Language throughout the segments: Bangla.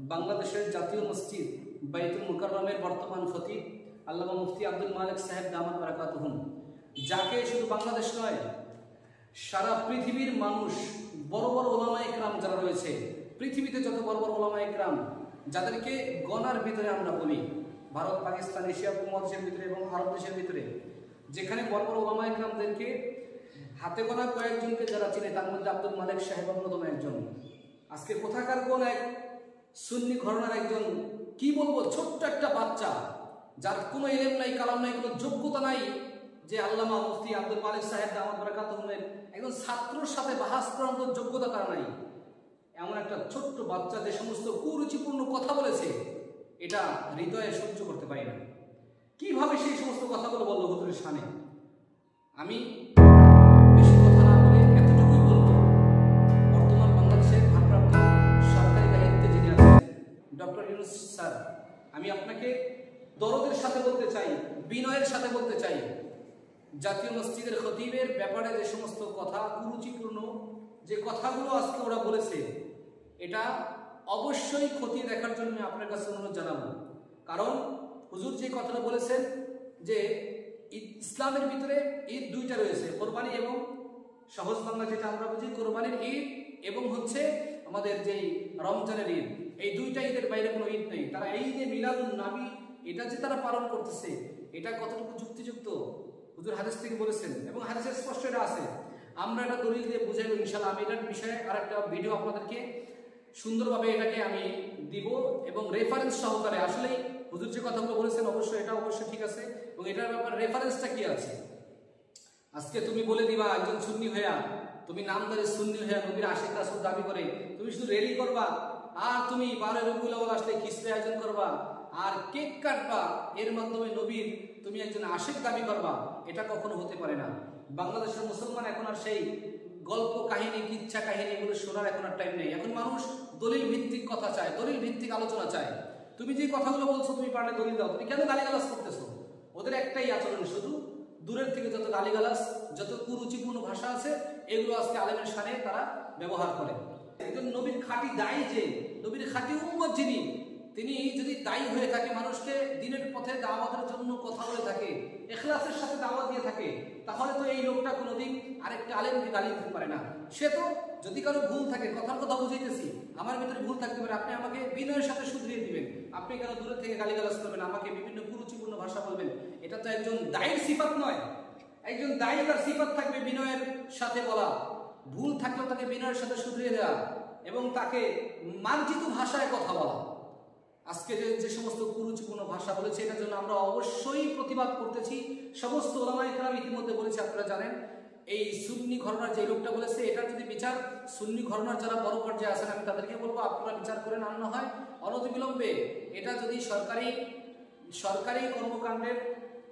বাংলাদেশের জাতীয় মসজিদ বাইতুল মুকাররমের বর্তমান খতিব আল্লামা মুফতি আব্দুল মালিক সাহেব দামাত বারাকাতুহুম, যাকে শুধু বাংলাদেশ নয় সারা পৃথিবীর মানুষ বড় বড় ওলামায়ে কেরাম যারা রয়েছে, পৃথিবীতে যত বড় বড় ওলামায়ে কেরাম যাদেরকে গণার ভিতরে আমরা বলি, ভারত, পাকিস্তান, এশিয়া উপমহাদেশের ভিতরে এবং আরব দেশের ভিতরে যেখানে বড় বড় ওলামায়ে কেরামদেরকে হাতে গোনা কয়েকজনকে যারা চিনে, তার মধ্যে আব্দুল মালিক সাহেব অন্যতম একজন। আজকে কোথাকার কোন এক সুন্নি ঘরানার একজন, কি বলবো, ছোট্ট একটা বাচ্চা যার কোনো ইলম নাই, কালাম নাই, কোনো যোগ্যতা নাই, যে আল্লামা মুফতি আব্দুল মালিক সাহেব দামাত বারাকাতুহুমের একজন ছাত্রর সাথে বাহাস করার মতো যোগ্যতা তার নাই, এমন একটা ছোট্ট বাচ্চা যে সমস্ত কুরুচিপূর্ণ কথা বলেছে, এটা হৃদয়ে সহ্য করতে পারি না। কিভাবে সেই সমস্ত কথাগুলো বললো হুজুরের শানে? আমি বেশি কথা না বলে এতটুকুই বলবো, বর্তমান বাংলাদেশের ভারপ্রাপ্ত সরকারি দায়িত্বে যিনি আছেন ডক্টর ইউনূস স্যার, আমি আপনাকে দরদের সাথে বলতে চাই, বিনয়ের সাথে বলতে চাই, জাতীয় মসজিদের খতিবের ব্যাপারে যে সমস্ত কথা কুরুচিপূর্ণ যে কথাগুলো আজকে ওরা বলেছে, এটা অবশ্যই খতিয়ে দেখার জন্য আপনার কাছে অনুরোধ জানাবো। কারণ হুজুর যে কথাটা বলেছেন যে ইসলামের ভিতরে ঈদ দুইটা রয়েছে, কোরবানি এবং সহজ বাংলা যেটা আমরা বুঝি কোরবানির ঈদ এবং হচ্ছে আমাদের যেই রমজানের ঈদ, এই দুইটা ঈদের বাইরে কোনো ঈদ নেই। তারা এই যে মিলাদুন নবী এটা যে তারা পালন করতেছে, এটা কতটুকু যুক্তিযুক্ত হুজুর হাদিস থেকে বলেছেন এবং হাদিসের স্পষ্ট এটা আছে। আমরা এটা দলিল দিয়ে বুঝাইব ইনশাআল্লাহ। আমি এটার বিষয়ে আরেকটা ভিডিও আপনাদেরকে সুন্দরভাবে এটাকে আমি দিব এবং রেফারেন্স সহকারে, আসলেই হুজুর যে কথাগুলো বলেছেন অবশ্যই এটা অবশ্যই ঠিক আছে এবং এটার ব্যাপারে রেফারেন্সটা কি আছে। আজকে তুমি বলে দিবা একজন সুন্নি হইয়া, তুমি নামদারি সুন্নি হইয়া নবীর আশিক রাসূল দাবি করে তুমি শুধু রেলি করবা, আর তুমি 12 রবিউল আউয়াল আসলে খিচড়ি আয়োজন করবা আর কেক কাটবা, এর মাধ্যমে নবীর তুমি একজন আশিক দাবি করবা, এটা কখনো হতে পারে না। বাংলাদেশের মুসলমান এখন আর সেই গল্প কাহিনী, কিচ্ছা কাহিনী এগুলো শোনার এখন আর টাইম নেই। এখন মানুষ দলিল ভিত্তিক কথা চায়, দলিল ভিত্তিক আলোচনা চায়। তুমি যে কথাগুলো বলছো তুমি পারলে দলিল দাও, তুমি কেন গালিগালাজ করতেছো? ওদের একটাই আচরণ, শুধু দূরের থেকে যত গালিগালাজ, যত কুরুচিপূর্ণ ভাষা আছে এগুলো আজকে আলেমের শানে তারা ব্যবহার করে। একজন নবীর খাঁটি দায়ী, যে নবীর খাঁটি উম্মত যিনি, তিনি যদি দায়ী হয়ে থাকে, মানুষকে দিনের পথে দাওয়াতের জন্য কথা বলে থাকে, ইখলাসের সাথে দাওয়াত দিয়ে থাকে, তাহলে তো এই লোকটা কোনোদিন আরেকটা আলেমকে গালি দিতে পারে না। সে তো যদি কারো ভুল থাকে, কথার কথা বুঝাইতেছি, আমার ভিতরে ভুল থাকতে পারে, আপনি আমাকে বিনয়ের সাথে শুধরিয়ে দিবেন। আপনি কেন দূরের থেকে গালিগালাজ করবেন, আমাকে বিভিন্ন কুরুচিপূর্ণ ভাষা বলবেন? এটা তো একজন দায়ীর সিফাত নয়। একজন দায়ী তার সিফাত থাকবে বিনয়ের সাথে বলা, ভুল থাকলেও তাকে বিনয়ের সাথে শুধরিয়ে দেওয়া এবং তাকে মার্জিত ভাষায় কথা বলা। আজকে যে সমস্ত কুরুচিপূর্ণ ভাষা বলেছে, এটার জন্য আমরা অবশ্যই প্রতিবাদ করতেছি। সমস্ত ওলামায়ে কেরাম ইতিমধ্যে বলেছে, আপনারা জানেন। এই সুন্নি ঘরানার যে লোকটা বলেছে, এটার যদি বিচার সুন্নি ঘরানার যারা বড় পর্যায়ে আছেন, আমি তাদেরকে বলবো আপনারা বিচার করেন, আর না হয় অনতিবিলম্বে এটা যদি সরকারি কর্মকাণ্ডের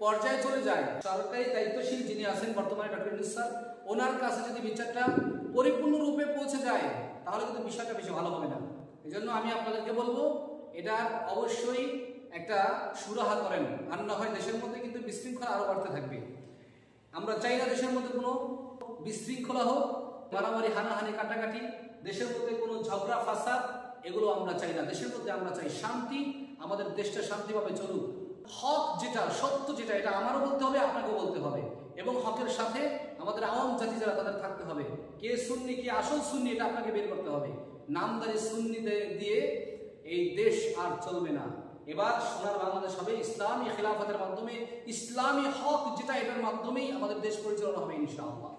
পর্যায়ে চলে যায়, সরকারি দায়িত্বশীল যিনি আছেন বর্তমানে ডক্টর ইউনূস স্যার, ওনার কাছে যদি বিচারটা পরিপূর্ণরূপে পৌঁছে যায়, তাহলে কিন্তু বিষয়টা বেশি ভালো হবে না। এই জন্য আমি আপনাদেরকে বলবো এটা অবশ্যই একটা সুরাহা করেন, আর না হয় দেশের মধ্যে কিন্তু বিশৃঙ্খলা আরো বাড়তে থাকবে। আমরা চাই না দেশের মধ্যে কোনো বিশৃঙ্খলা হোক, মারামারি, হানাহানি, কাটাকাটি, দেশের মধ্যে কোনো ঝগড়া ফাসাদ, এগুলো আমরা চাই না। দেশের মধ্যে আমরা চাই শান্তি, আমাদের দেশটা শান্তিভাবে চলুক। হক যেটা, সত্য যেটা, এটা আমারও বলতে হবে, আপনাকেও বলতে হবে এবং হকের সাথে আমাদের আওয়াম জাতি যারা তাদের থাকতে হবে। কে সুন্নি, কে আসল সুন্নি, এটা আপনাকে বের করতে হবে। নামদারি সুন্নি দিয়ে এই দেশ আর চলবে না। এবার সোনার বাংলাদেশ হবে ইসলামী খিলাফতের মাধ্যমে, ইসলামী হক যেটা, এটার মাধ্যমেই আমাদের দেশ পরিচালনা হবে ইনশাআল্লাহ।